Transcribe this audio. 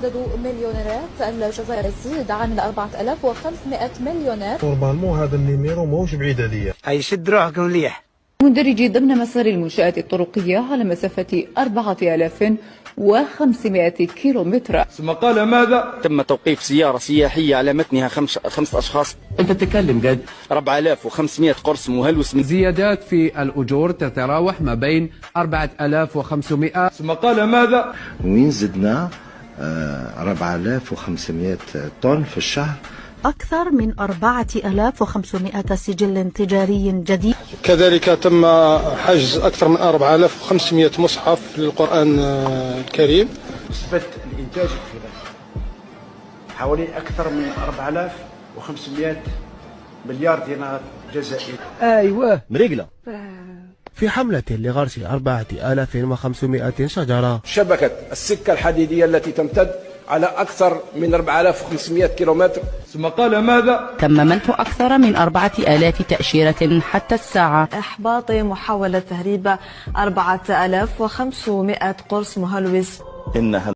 عدد مليونيرات الجزائر يزيد عن 4500 مليونير. نورمالمون هذا النيميرو ماهوش بعيد عليا. شد روحكم مليح. مندرج ضمن مسار المنشآت الطرقية على مسافة 4500 كيلومتر. ثم قال ماذا؟ تم توقيف سيارة سياحية على متنها 5 أشخاص. أنت تتكلم جد. 4500 قرص مهلوس. زيادات في الأجور تتراوح ما بين 4500. ثم قال ماذا؟ وين زدنا 4500 طن في الشهر. أكثر من 4500 سجل تجاري جديد. كذلك تم حجز أكثر من 4500 مصحف للقرآن الكريم. نسبة الإنتاج في حوالي أكثر من 4500 مليار دينار جزائري. أيوة مريقلة. في حملة لغرس 4500 شجرة. شبكة السكة الحديدية التي تمتد على أكثر من 4500 كيلومتر. ثم قال ماذا؟ تم منح أكثر من 4000 تأشيرة حتى الساعة. إحباط محاولة تهريب 4500 قرص مهلوس. إنها